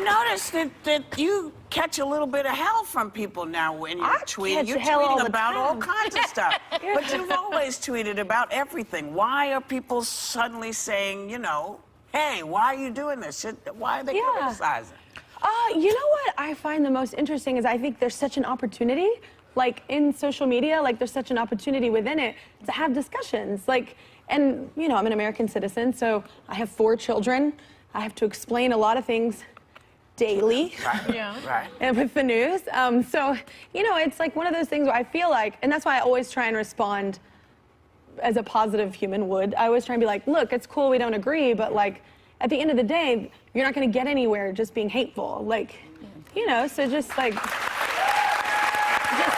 noticed that you catch a little bit of hell from people now when you're tweeting. You're tweeting about all kinds of stuff. But you've always tweeted about everything. Why are people suddenly saying, you know, hey, why are you doing this? Why are they criticizing? You know what I find the most interesting is I think there's such an opportunity, like in social media, like there's such an opportunity within it to have discussions. Like, and you know, I'm an American citizen, so I have 4 children. I have to explain a lot of things daily. And with the news. So, you know, it's like one of those things where I feel like, and that's why I always try and respond as a positive human would. I always try and be like, look, it's cool we don't agree, but like, at the end of the day, you're not going to get anywhere just being hateful. Like, you know, so just like, just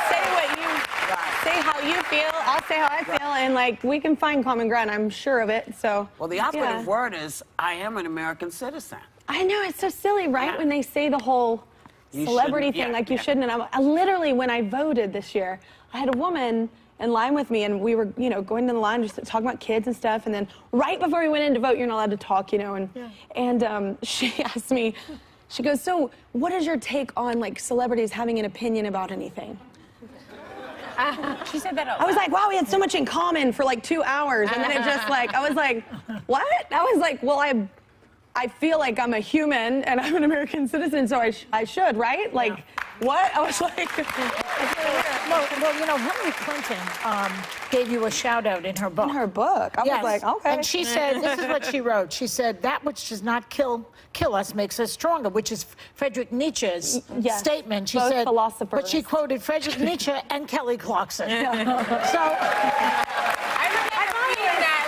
say what you, say how you feel, I'll say how I feel, and like, we can find common ground, I'm sure of it, so. Well, the operative word is, I am an American citizen. I know, it's so silly, right? When they say the whole celebrity thing, like you shouldn't, and I literally, when I voted this year, I had a woman in line with me, and we were, you know, going to the line, just talking about kids and stuff, and then right before we went in to vote, you're not allowed to talk, you know, and she asked me, she goes, so what is your take on, like, celebrities having an opinion about anything? She said that out loud. I was like, wow, we had so much in common for like 2 hours, and then it just like, I was like, what? I was like, well, I feel like I'm a human and I'm an American citizen, so I should, right? Like, what? I was like... Well, you know, Hillary Clinton gave you a shout-out in her book. In her book? I was like, okay. And she said, this is what she wrote. She said, that which does not kill us makes us stronger, which is Friedrich Nietzsche's statement. She said, philosophers. But she quoted Friedrich Nietzsche and Kelly Clarkson. So...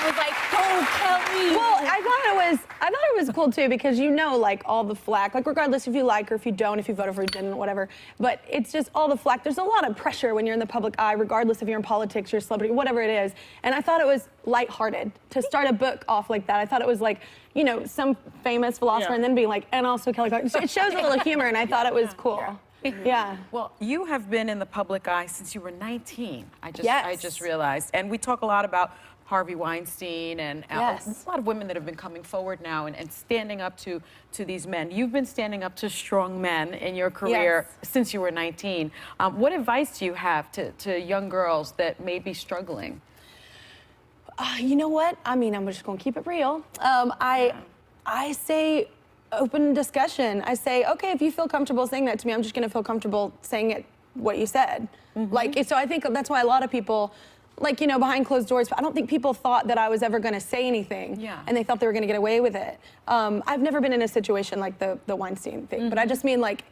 It was like, oh, Kelly. Well, I thought it was cool too, because you know, like all the flack, like regardless if you like or if you don't, if you voted for, you didn't, whatever. But it's just all the flack. There's a lot of pressure when you're in the public eye, regardless if you're in politics, you're a celebrity, whatever it is. And I thought it was lighthearted to start a book off like that. I thought it was like, you know, some famous philosopher and then being like, and also Kelly Clarkson. It shows a little humor, and I thought it was cool. Yeah. Well, you have been in the public eye since you were 19. I just realized. And we talk a lot about Harvey Weinstein and a lot of women that have been coming forward now and standing up to these men. You've been standing up to strong men in your career since you were 19. What advice do you have to young girls that may be struggling? You know what? I mean, I'm just gonna keep it real. I say open discussion. I say, okay, if you feel comfortable saying that to me, I'm just gonna feel comfortable saying it, what you said. Like, so I think that's why a lot of people, like, you know, behind closed doors, I don't think people thought that I was ever going to say anything, and they thought they were going to get away with it. I've never been in a situation like the Weinstein thing, but I just mean like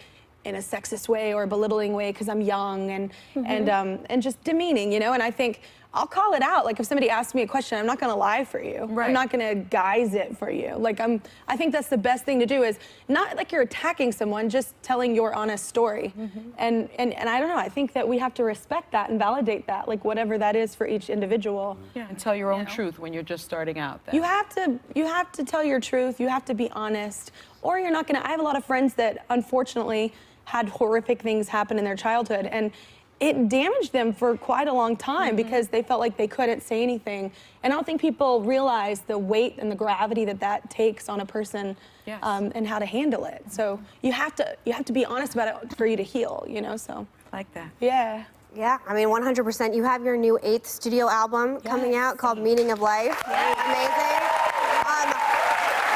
in a sexist way or a belittling way because I'm young and just demeaning, you know. And I think I'll call it out. Like if somebody asks me a question, I'm not going to lie for you. I'm not going to guise it for you. Like I think that's the best thing to do, is not like you're attacking someone, just telling your honest story. And I don't know, I think that we have to respect that and validate that, like whatever that is for each individual. And tell your own truth when you're just starting out. Then. You have to tell your truth. You have to be honest, or you're not going to. I have a lot of friends that unfortunately had horrific things happen in their childhood, and it damaged them for quite a long time because they felt like they couldn't say anything. And I don't think people realize the weight and the gravity that takes on a person, and how to handle it. So you have to be honest about it for you to heal, you know, so. Like that. Yeah. Yeah, I mean, 100%. You have your new 8th studio album coming out called Meaning of Life. Amazing.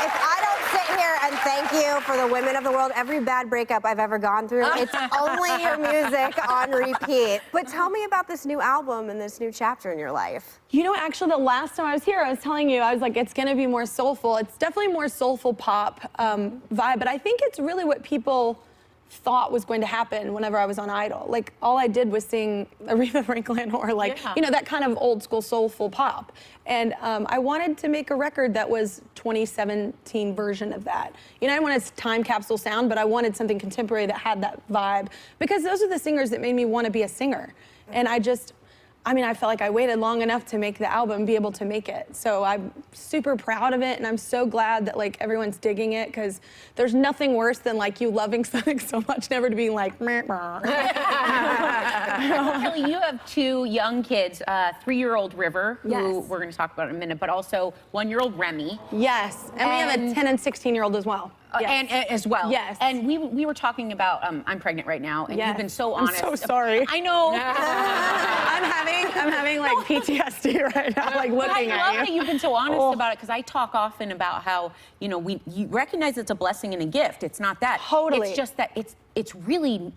If I don't sit here and thank you for the women of the world, every bad breakup I've ever gone through, it's only your music on repeat. But tell me about this new album and this new chapter in your life. You know, actually, the last time I was here, I was telling you, I was like, it's gonna be more soulful. It's definitely more soulful pop vibe, but I think it's really what people thought was going to happen whenever I was on Idol. Like, all I did was sing Aretha Franklin or like, you know, that kind of old school soulful pop. And I wanted to make a record that was 2017 version of that. You know, I didn't want a time capsule sound, but I wanted something contemporary that had that vibe, because those are the singers that made me want to be a singer. And I mean, I felt like I waited long enough to make the album, be able to make it. So I'm super proud of it, and I'm so glad that like everyone's digging it, because there's nothing worse than like you loving something so much, never to be like, meh, meh. Kelly, you have 2 young kids, 3-year-old River, who Yes. we're going to talk about in a minute, but also 1-year-old Remy. Yes, and we have a 10 and 16-year-old as well. Yes. And as well. Yes. And we were talking about I'm pregnant right now, and Yes. you've been so honest. I'm so sorry. I know. I'm having like PTSD right now, like But looking I at love you. that you've been so honest about it, because I talk often about how, you recognize it's a blessing and a gift. It's not that. Totally. It's just that it's really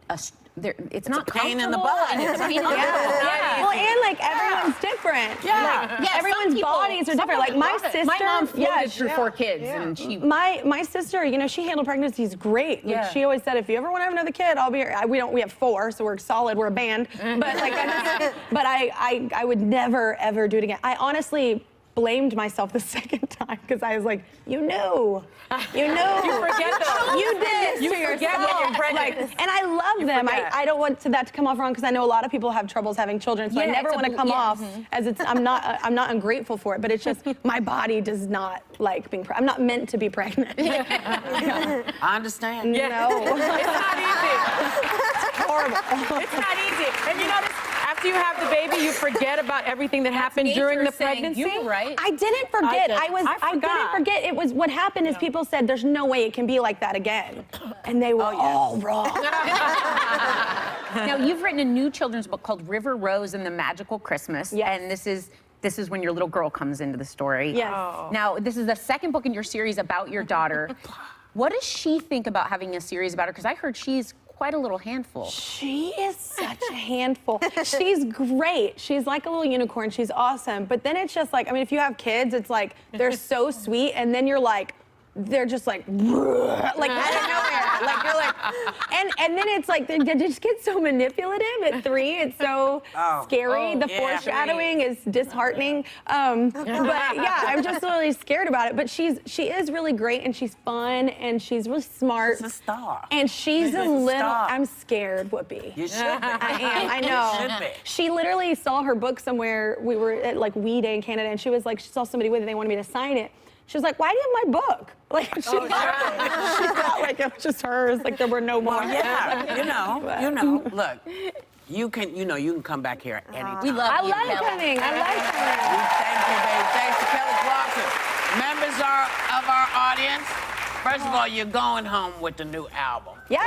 it's not pain in the comfortable, butt. and it's a pain in the butt. Yeah. Well, and like everyone's different. Yeah. Yeah, Everyone's some people- bodies are different. Like my sister. My mom floated through she- 4 kids, and she. My sister, she handled pregnancies great. Like Yeah. she always said, if you ever want to have another kid, I'll be here. We have 4, so we're solid. We're a band. But like, I would never ever do it again. I honestly blamed myself the second time because I was like, you knew. You forget though. You did this You to forget yourself. when you're pregnant. Like, and I love them. forget. I don't want that to come off wrong because I know a lot of people have troubles having children, so I Yeah, never it's a want to bel- come yeah, off as I'm not ungrateful for it, but it's just my body does not like being. I'm not meant to be pregnant. I understand. No. It's not easy. Horrible. It's not easy. And you notice, after you have the baby, you forget about everything that happened during the nature saying, pregnancy. You were right. I didn't forget. I did. I didn't forgot. forget. It was what happened is people said there's no way it can be like that again, and they were all wrong. Now, you've written a new children's book called River Rose and the Magical Christmas. Yes. And this is when your little girl comes into the story. Yes. Now, this is the second book in your series about your daughter. What does she think about having a series about her? Because I heard she's quite a little handful. She is such a handful. She's great. She's like a little unicorn. She's awesome. But then it's just like, if you have kids, it's like they're so sweet, and then you're like, they're just like out of nowhere. Like you're like, and then it's like they just get so manipulative at 3. It's so scary. The foreshadowing is disheartening. But yeah, I'm just really scared about it. But she is really great, and she's fun, and she's really smart. She's a star. And she's a little. star. I'm scared, Whoopi. You should be. I am. I know. You should be. She literally saw her book somewhere. We were at like Wee Day in Canada, and she was like, she saw somebody with it. They wanted me to sign it. She was like, "Why do you have my book?" Like she thought like it was just hers. Like there were no more. Yeah, you know. Look, you can come back here anytime. We love I you, love Kelly. coming. I like coming. Thank you, baby. Thanks to Kelly Clarkson. Members of our audience, first of all, you're going home with the new album. Yeah.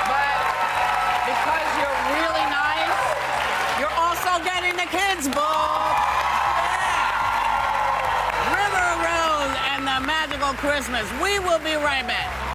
But because you're really nice, you're also getting the kids' book. Yeah. River Rose and the Magical Christmas. We will be right back.